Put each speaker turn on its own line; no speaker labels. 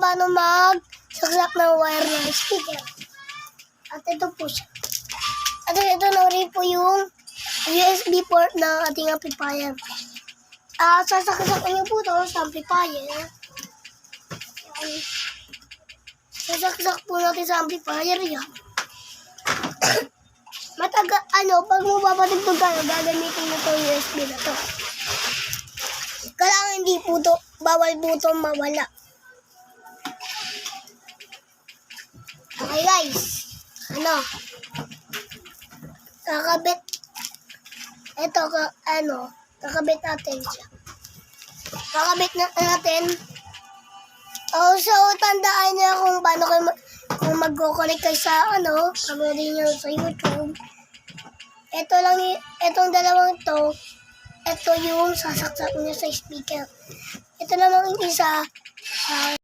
paano mag-saksak ng wire ng speaker. At ito po siya. At ito na rin po yung USB port ng ating amplifier. Sasaksak niyo po ito sa amplifier. Sasaksak po natin sa amplifier yan. Pag mo papatugtog tayo, gagamitin mo itong USB na to. Kailangan hindi po ito, bawal po ito mawala. Okay guys, kakabit, kakabit natin siya. Kakabit natin. So, tandaan niyo kung paano kayo kung mag-connect kayo sa panoodin niyo sa YouTube. Itong dalawang to, ito yung sasaksak niyo sa speaker. Ito namang isa,